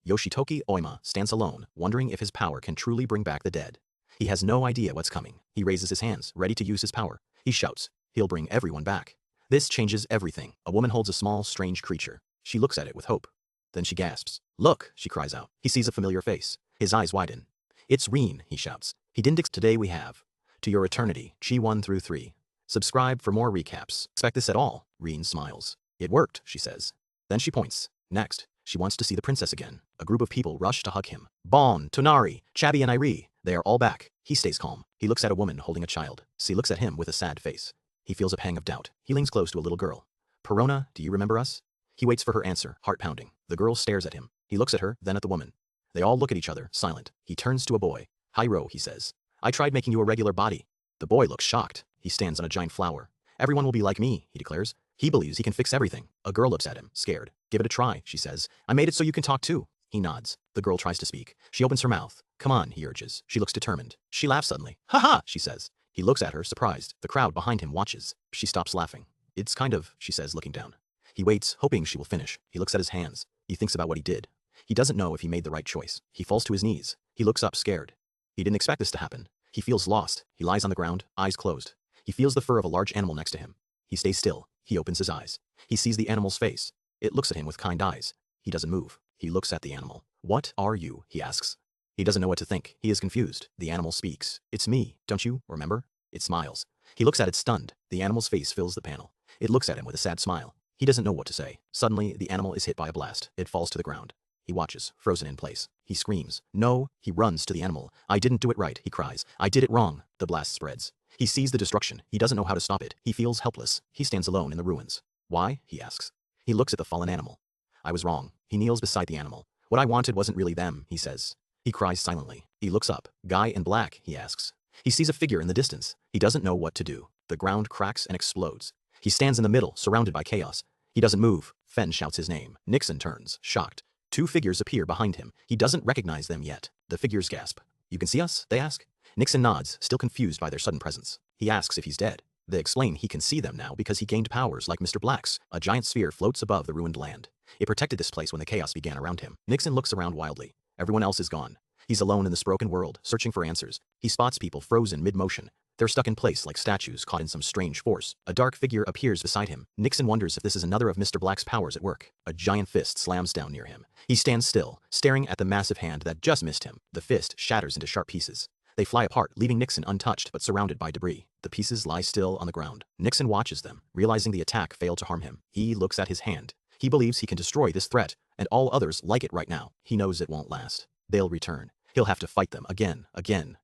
Yoshitoki Oima stands alone, wondering if his power can truly bring back the dead. He has no idea what's coming. He raises his hands, ready to use his power. He shouts, he'll bring everyone back. This changes everything. A woman holds a small, strange creature. She looks at it with hope. Then she gasps. Look, she cries out. He sees a familiar face. His eyes widen. It's Reen, he shouts. He didn't today we have. To your eternity, Chi 1 through 3. Subscribe for more recaps. Expect this at all. Reen smiles. It worked, she says. Then she points. Next, she wants to see the princess again. A group of people rush to hug him. Bon, Tonari, Chabi and Irie. They are all back. He stays calm. He looks at a woman holding a child. She looks at him with a sad face. He feels a pang of doubt. He leans close to a little girl. Perona, do you remember us? He waits for her answer, heart pounding. The girl stares at him. He looks at her, then at the woman. They all look at each other, silent. He turns to a boy. Hyro, he says. I tried making you a regular body. The boy looks shocked. He stands on a giant flower. Everyone will be like me, he declares. He believes he can fix everything. A girl looks at him, scared. Give it a try, she says. I made it so you can talk too. He nods. The girl tries to speak. She opens her mouth. Come on, he urges. She looks determined. She laughs suddenly. Ha ha, she says. He looks at her, surprised. The crowd behind him watches. She stops laughing. It's kind of, she says, looking down. He waits, hoping she will finish. He looks at his hands. He thinks about what he did. He doesn't know if he made the right choice. He falls to his knees. He looks up, scared. He didn't expect this to happen. He feels lost. He lies on the ground, eyes closed. He feels the fur of a large animal next to him. He stays still. He opens his eyes. He sees the animal's face. It looks at him with kind eyes. He doesn't move. He looks at the animal. What are you? He asks. He doesn't know what to think. He is confused. The animal speaks. It's me, don't you remember? It smiles. He looks at it stunned. The animal's face fills the panel. It looks at him with a sad smile. He doesn't know what to say. Suddenly, the animal is hit by a blast. It falls to the ground. He watches, frozen in place. He screams. No, he runs to the animal. I didn't do it right, he cries. I did it wrong. The blast spreads. He sees the destruction. He doesn't know how to stop it. He feels helpless. He stands alone in the ruins. Why? He asks. He looks at the fallen animal. I was wrong. He kneels beside the animal. What I wanted wasn't really them, he says. He cries silently. He looks up. Guy in black, he asks. He sees a figure in the distance. He doesn't know what to do. The ground cracks and explodes. He stands in the middle, surrounded by chaos. He doesn't move. Fen shouts his name. Nixon turns, shocked. Two figures appear behind him. He doesn't recognize them yet. The figures gasp. You can see us? They ask. Nixon nods, still confused by their sudden presence. He asks if he's dead. They explain he can see them now because he gained powers like Mr. Black's. A giant sphere floats above the ruined land. It protected this place when the chaos began around him. Nixon looks around wildly. Everyone else is gone. He's alone in this broken world, searching for answers. He spots people frozen mid-motion. They're stuck in place like statues caught in some strange force. A dark figure appears beside him. Nixon wonders if this is another of Mr. Black's powers at work. A giant fist slams down near him. He stands still, staring at the massive hand that just missed him. The fist shatters into sharp pieces. They fly apart, leaving Nixon untouched but surrounded by debris. The pieces lie still on the ground. Nixon watches them, realizing the attack failed to harm him. He looks at his hand. He believes he can destroy this threat, and all others like it right now. He knows it won't last. They'll return. He'll have to fight them again,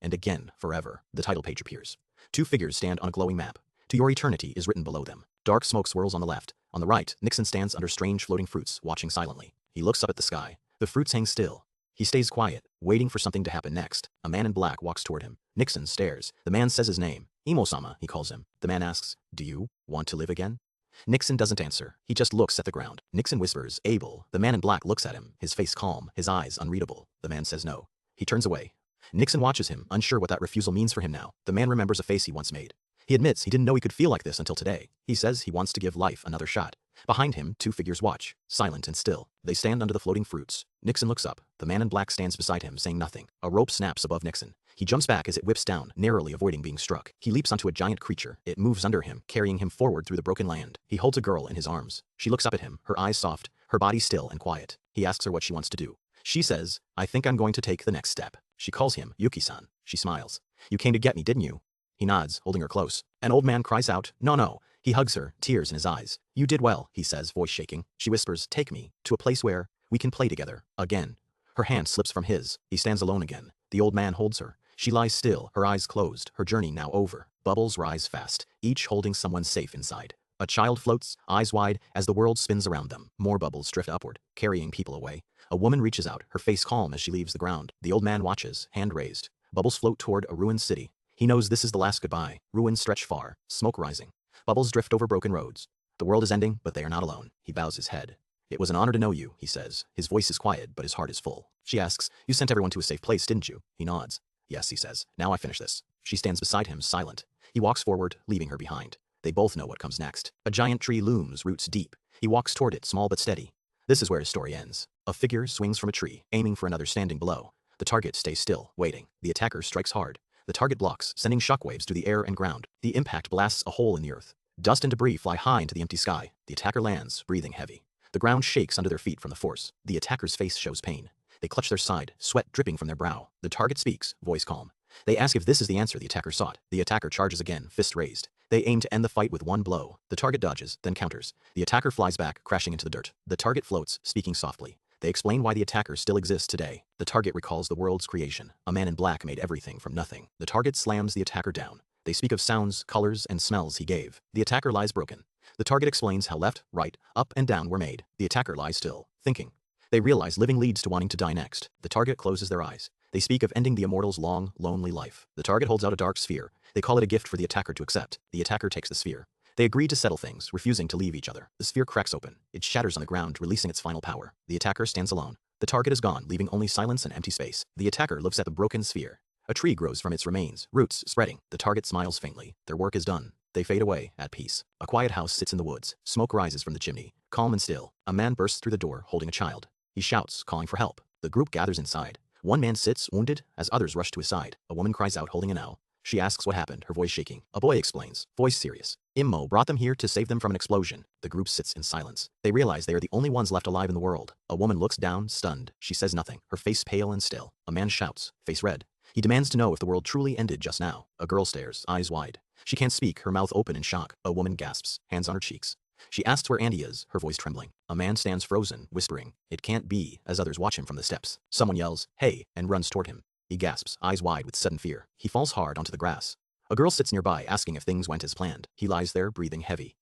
and again, forever. The title page appears. Two figures stand on a glowing map. To your eternity is written below them. Dark smoke swirls on the left. On the right, Nixon stands under strange floating fruits, watching silently. He looks up at the sky. The fruits hang still. He stays quiet, waiting for something to happen next. A man in black walks toward him. Nixon stares. The man says his name. Imo-sama, he calls him. The man asks, do you want to live again? Nixon doesn't answer. He just looks at the ground. Nixon whispers, Abel. The man in black looks at him, his face calm, his eyes unreadable. The man says no. He turns away. Nixon watches him, unsure what that refusal means for him now. The man remembers a face he once made. He admits he didn't know he could feel like this until today. He says he wants to give life another shot. Behind him, two figures watch, silent and still. They stand under the floating fruits. Nixon looks up. The man in black stands beside him, saying nothing. A rope snaps above Nixon. He jumps back as it whips down, narrowly avoiding being struck. He leaps onto a giant creature. It moves under him, carrying him forward through the broken land. He holds a girl in his arms. She looks up at him, her eyes soft, her body still and quiet. He asks her what she wants to do. She says, I think I'm going to take the next step. She calls him Yuki-san. She smiles. You came to get me, didn't you? He nods, holding her close. An old man cries out, no, no. He hugs her, tears in his eyes. You did well, he says, voice shaking. She whispers, take me to a place where we can play together again. Her hand slips from his. He stands alone again. The old man holds her. She lies still, her eyes closed, her journey now over. Bubbles rise fast, each holding someone safe inside. A child floats, eyes wide, as the world spins around them. More bubbles drift upward, carrying people away. A woman reaches out, her face calm as she leaves the ground. The old man watches, hand raised. Bubbles float toward a ruined city. He knows this is the last goodbye. Ruins stretch far, smoke rising. Bubbles drift over broken roads. The world is ending, but they are not alone. He bows his head. It was an honor to know you, he says. His voice is quiet, but his heart is full. She asks, you sent everyone to a safe place, didn't you? He nods. Yes, he says. Now I finish this. She stands beside him, silent. He walks forward, leaving her behind. They both know what comes next. A giant tree looms, roots deep. He walks toward it, small but steady. This is where his story ends. A figure swings from a tree, aiming for another standing below. The target stays still, waiting. The attacker strikes hard. The target blocks, sending shockwaves through the air and ground. The impact blasts a hole in the earth. Dust and debris fly high into the empty sky. The attacker lands, breathing heavy. The ground shakes under their feet from the force. The attacker's face shows pain. They clutch their side, sweat dripping from their brow. The target speaks, voice calm. They ask if this is the answer the attacker sought. The attacker charges again, fist raised. They aim to end the fight with one blow. The target dodges, then counters. The attacker flies back, crashing into the dirt. The target floats, speaking softly. They explain why the attacker still exists today. The target recalls the world's creation. A man in black made everything from nothing. The target slams the attacker down. They speak of sounds, colors, and smells he gave. The attacker lies broken. The target explains how left, right, up, and down were made. The attacker lies still, thinking. They realize living leads to wanting to die next. The target closes their eyes. They speak of ending the immortal's long, lonely life. The target holds out a dark sphere. They call it a gift for the attacker to accept. The attacker takes the sphere. They agree to settle things, refusing to leave each other. The sphere cracks open. It shatters on the ground, releasing its final power. The attacker stands alone. The target is gone, leaving only silence and empty space. The attacker looks at the broken sphere. A tree grows from its remains, roots spreading. The target smiles faintly. Their work is done. They fade away, at peace. A quiet house sits in the woods. Smoke rises from the chimney. Calm and still. A man bursts through the door, holding a child. He shouts, calling for help. The group gathers inside. One man sits, wounded, as others rush to his side. A woman cries out, holding an owl. She asks what happened, her voice shaking. A boy explains, voice serious. Immo brought them here to save them from an explosion. The group sits in silence. They realize they are the only ones left alive in the world. A woman looks down, stunned. She says nothing, her face pale and still. A man shouts, face red. He demands to know if the world truly ended just now. A girl stares, eyes wide. She can't speak, her mouth open in shock. A woman gasps, hands on her cheeks. She asks where Andy is, her voice trembling. A man stands frozen, whispering, "It can't be," as others watch him from the steps. Someone yells, "Hey," and runs toward him. He gasps, eyes wide with sudden fear. He falls hard onto the grass. A girl sits nearby, asking if things went as planned. He lies there, breathing heavy.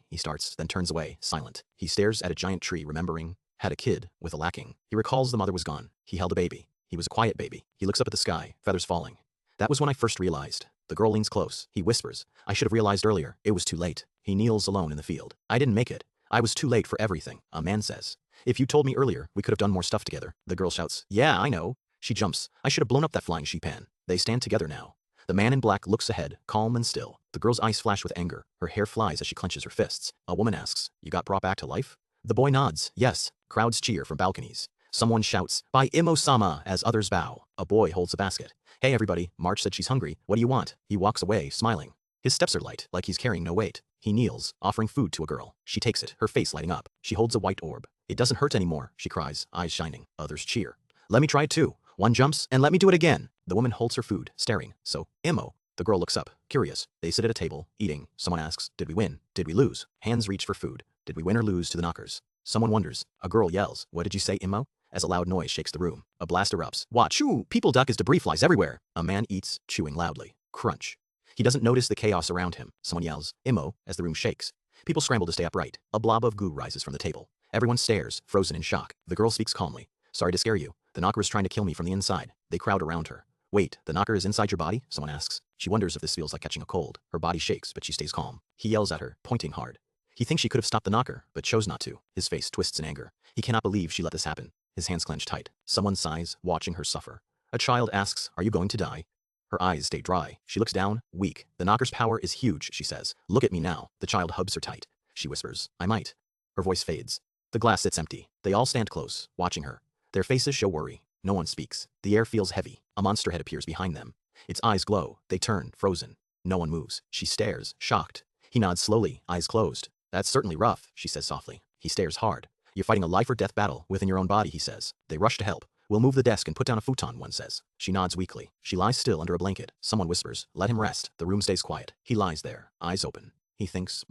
He starts, then turns away, silent. He stares at a giant tree, remembering, had a kid, with a lacking. He recalls the mother was gone. He held a baby. He was a quiet baby. He looks up at the sky, feathers falling. That was when I first realized. The girl leans close. He whispers, "I should have realized earlier. It was too late." He kneels alone in the field. "I didn't make it. I was too late for everything," a man says. "If you told me earlier, we could have done more stuff together." The girl shouts, "Yeah, I know." She jumps. "I should have blown up that flying sheepan." They stand together now. The man in black looks ahead, calm and still. The girl's eyes flash with anger. Her hair flies as she clenches her fists. A woman asks, "You got brought back to life?" The boy nods, "Yes." Crowds cheer from balconies. Someone shouts, "By Imo-sama," as others bow. A boy holds a basket. "Hey everybody, March said she's hungry. What do you want?" He walks away, smiling. His steps are light, like he's carrying no weight. He kneels, offering food to a girl. She takes it, her face lighting up. She holds a white orb. "It doesn't hurt anymore," she cries, eyes shining. Others cheer. "Let me try it too." One jumps, "And let me do it again." The woman holds her food, staring. "So, Imo." The girl looks up, curious. They sit at a table, eating. Someone asks, "Did we win? Did we lose?" Hands reach for food. Did we win or lose to the knockers? Someone wonders. A girl yells, "What did you say, Imo?" As a loud noise shakes the room. A blast erupts. Watch! Shoo! People duck as debris flies everywhere. A man eats, chewing loudly. Crunch. He doesn't notice the chaos around him. Someone yells, "Imo," as the room shakes. People scramble to stay upright. A blob of goo rises from the table. Everyone stares, frozen in shock. The girl speaks calmly. "Sorry to scare you. The knocker is trying to kill me from the inside." They crowd around her. "Wait, the knocker is inside your body?" someone asks. She wonders if this feels like catching a cold. Her body shakes, but she stays calm. He yells at her, pointing hard. He thinks she could have stopped the knocker, but chose not to. His face twists in anger. He cannot believe she let this happen. His hands clench tight. Someone sighs, watching her suffer. A child asks, "Are you going to die?" Her eyes stay dry. She looks down, weak. "The knocker's power is huge," she says. "Look at me now." The child hugs her tight. She whispers, "I might." Her voice fades. The glass sits empty. They all stand close, watching her. Their faces show worry. No one speaks. The air feels heavy. A monster head appears behind them. Its eyes glow. They turn, frozen. No one moves. She stares, shocked. He nods slowly, eyes closed. "That's certainly rough," she says softly. He stares hard. "You're fighting a life or death battle within your own body," he says. They rush to help. "We'll move the desk and put down a futon," one says. She nods weakly. She lies still under a blanket. Someone whispers, "Let him rest." The room stays quiet. He lies there, eyes open. He thinks,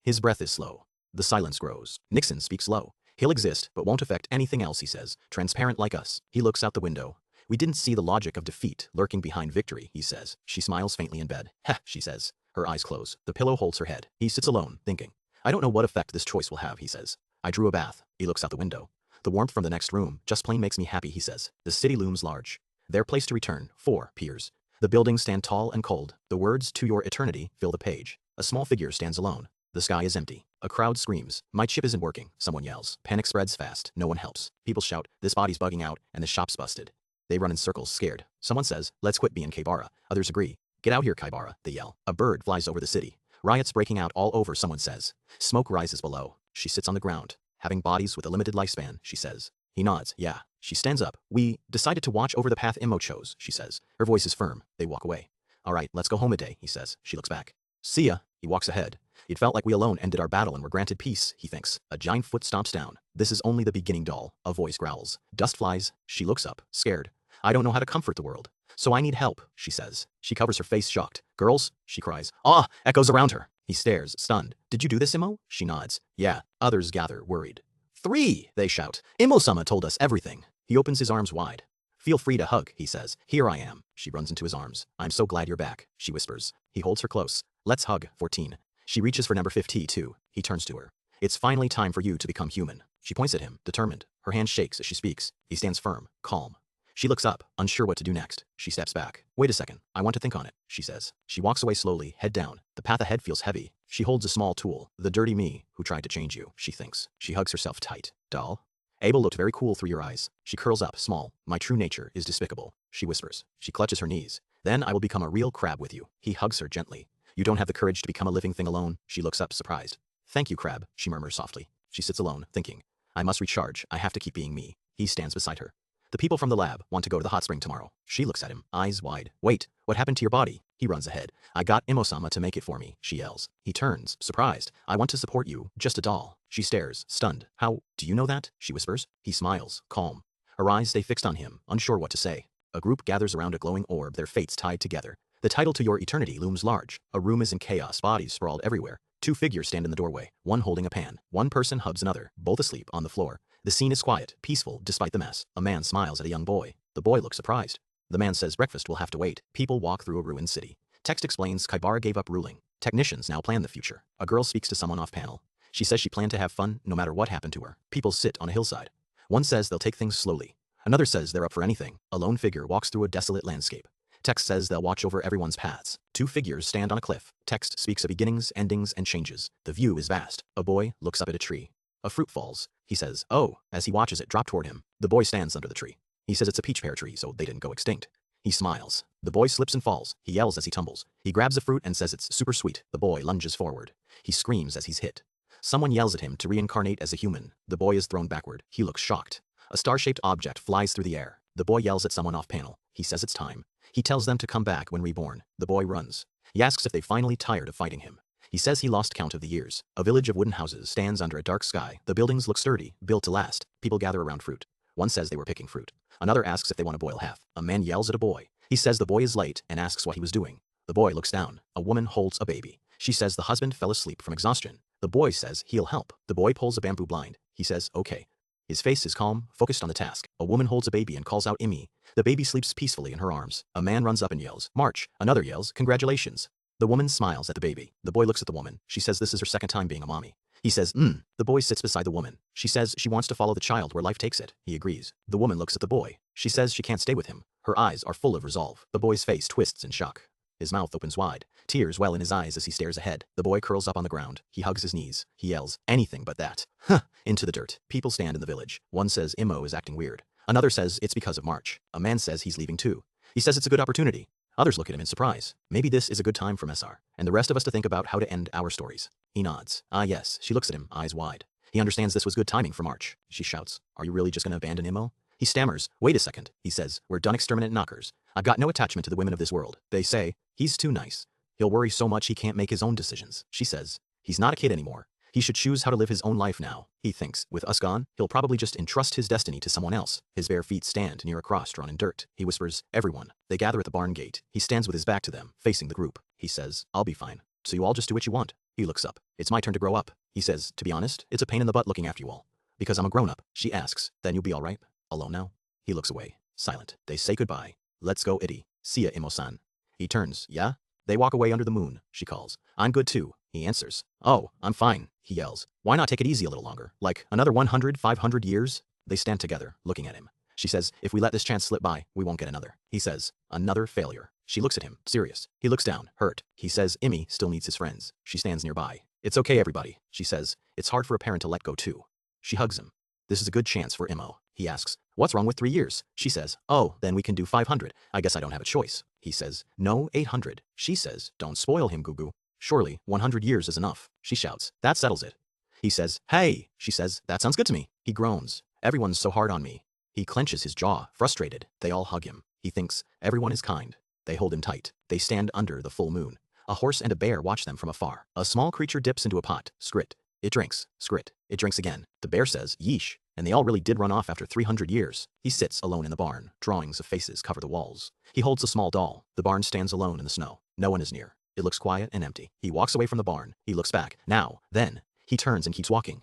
His breath is slow. The silence grows. Nixon speaks low. "He'll exist, but won't affect anything else," he says. "Transparent like us." He looks out the window. "We didn't see the logic of defeat lurking behind victory," he says. She smiles faintly in bed. "Heh," she says. Her eyes close. The pillow holds her head. He sits alone, thinking. "I don't know what effect this choice will have," he says. "I drew a bath." He looks out the window. "The warmth from the next room just plain makes me happy," he says. The city looms large. Their place to return, 4 piers. The buildings stand tall and cold. The words, "To your eternity," fill the page. A small figure stands alone. The sky is empty. A crowd screams, "My chip isn't working," someone yells. Panic spreads fast. No one helps. People shout, "This body's bugging out," and "The shop's busted." They run in circles, scared. Someone says, "Let's quit being Kaibara." Others agree. "Get out here, Kaibara," they yell. A bird flies over the city. "Riots breaking out all over," someone says. Smoke rises below. She sits on the ground. having bodies with a limited lifespan, she says. He nods, yeah. She stands up. We decided to watch over the path Imo chose, she says. Her voice is firm. They walk away. All right, let's go home a day, he says. She looks back. See ya. He walks ahead. It felt like we alone ended our battle and were granted peace, he thinks. A giant foot stomps down. This is only the beginning, doll. A voice growls. Dust flies. She looks up, scared. I don't know how to comfort the world. So I need help, she says. She covers her face, shocked. Girls, she cries. Ah, echoes around her. He stares, stunned. Did you do this, Imo? She nods. Yeah. Others gather, worried. 3, they shout. Imo-sama told us everything. He opens his arms wide. Feel free to hug, he says. Here I am. She runs into his arms. I'm so glad you're back, she whispers. He holds her close. Let's hug, 14. She reaches for number 52. He turns to her. It's finally time for you to become human. She points at him, determined. Her hand shakes as she speaks. He stands firm, calm. She looks up, unsure what to do next. She steps back. Wait a second, I want to think on it, she says. She walks away slowly, head down. The path ahead feels heavy. She holds a small tool. The dirty me who tried to change you, she thinks. She hugs herself tight. Doll? Abel looked very cool through your eyes. She curls up, small. My true nature is despicable, she whispers. She clutches her knees. Then I will become a real crab with you. He hugs her gently. You don't have the courage to become a living thing alone. She looks up, surprised. Thank you, crab, she murmurs softly. She sits alone, thinking. I must recharge. I have to keep being me. He stands beside her. The people from the lab want to go to the hot spring tomorrow. She looks at him, eyes wide. Wait, what happened to your body? He runs ahead. I got Imo-sama to make it for me, she yells. He turns, surprised. I want to support you, just a doll. She stares, stunned. How, do you know that? She whispers. He smiles, calm. Her eyes stay fixed on him, unsure what to say. A group gathers around a glowing orb, their fates tied together. The title to your eternity looms large. A room is in chaos, bodies sprawled everywhere. 2 figures stand in the doorway, one holding a pan. One person hugs another, both asleep on the floor. The scene is quiet, peaceful, despite the mess. A man smiles at a young boy. The boy looks surprised. The man says breakfast will have to wait. People walk through a ruined city. Text explains Kaibara gave up ruling. Technicians now plan the future. A girl speaks to someone off panel. She says she planned to have fun, no matter what happened to her. People sit on a hillside. One says they'll take things slowly. Another says they're up for anything. A lone figure walks through a desolate landscape. Text says they'll watch over everyone's paths. 2 figures stand on a cliff. Text speaks of beginnings, endings, and changes. The view is vast. A boy looks up at a tree. A fruit falls. He says, oh, as he watches it drop toward him. The boy stands under the tree. He says it's a peach pear tree, so they didn't go extinct. He smiles. The boy slips and falls. He yells as he tumbles. He grabs a fruit and says it's super sweet. The boy lunges forward. He screams as he's hit. Someone yells at him to reincarnate as a human. The boy is thrown backward. He looks shocked. A star-shaped object flies through the air. The boy yells at someone off panel. He says it's time. He tells them to come back when reborn. The boy runs. He asks if they finally tired of fighting him. He says he lost count of the years. A village of wooden houses stands under a dark sky. The buildings look sturdy, built to last. People gather around fruit. One says they were picking fruit. Another asks if they want to boil half. A man yells at a boy. He says the boy is late and asks what he was doing. The boy looks down. A woman holds a baby. She says the husband fell asleep from exhaustion. The boy says he'll help. The boy pulls a bamboo blind. He says, okay. His face is calm, focused on the task. A woman holds a baby and calls out Imi. The baby sleeps peacefully in her arms. A man runs up and yells, March. Another yells, congratulations. The woman smiles at the baby. The boy looks at the woman. She says this is her second time being a mommy. He says, The boy sits beside the woman. She says she wants to follow the child where life takes it. He agrees. The woman looks at the boy. She says she can't stay with him. Her eyes are full of resolve. The boy's face twists in shock. His mouth opens wide. Tears well in his eyes as he stares ahead. The boy curls up on the ground. He hugs his knees. He yells, anything but that. Huh, into the dirt. People stand in the village. One says Imo is acting weird. Another says it's because of March. A man says he's leaving too. He says it's a good opportunity. Others look at him in surprise. Maybe this is a good time for Messar, and the rest of us to think about how to end our stories. He nods. Ah yes, she looks at him, eyes wide. He understands this was good timing for March. She shouts, are you really just gonna abandon Imo? He stammers, wait a second. He says, we're done exterminate knockers. I've got no attachment to the women of this world. They say, he's too nice. He'll worry so much he can't make his own decisions. She says, he's not a kid anymore. He should choose how to live his own life now. He thinks, with us gone, he'll probably just entrust his destiny to someone else. His bare feet stand near a cross drawn in dirt. He whispers, everyone. They gather at the barn gate. He stands with his back to them, facing the group. He says, I'll be fine. So you all just do what you want. He looks up. It's my turn to grow up. He says, to be honest, it's a pain in the butt looking after you all. Because I'm a grown-up. She asks, then you'll be all right? Alone now? He looks away, silent. They say goodbye. Let's go, Itty. See ya, Imo-san. He turns, yeah? They walk away under the moon, she calls. I'm good too. He answers. Oh, I'm fine, he yells. Why not take it easy a little longer? Like, another 100, 500 years? They stand together, looking at him. She says, if we let this chance slip by, we won't get another. He says, another failure. She looks at him, serious. He looks down, hurt. He says, Imi still needs his friends. She stands nearby. It's okay, everybody. She says, it's hard for a parent to let go too. She hugs him. This is a good chance for Imo. He asks, what's wrong with 3 years? She says, oh, then we can do 500. I guess I don't have a choice. He says, no, 800. She says, don't spoil him, Gugu. Surely, 100 years is enough. She shouts, that settles it. He says, "Hey," she says, "that sounds good to me." He groans, "Everyone's so hard on me." He clenches his jaw, frustrated. They all hug him. He thinks, everyone is kind. They hold him tight. They stand under the full moon. A horse and a bear watch them from afar. A small creature dips into a pot. Scrit. It drinks. Scrit. It drinks again. The bear says, "Yeesh." And they all really did run off after 300 years. He sits alone in the barn. Drawings of faces cover the walls. He holds a small doll. The barn stands alone in the snow. No one is near. It looks quiet and empty. He walks away from the barn. He looks back. Now, then. He turns and keeps walking.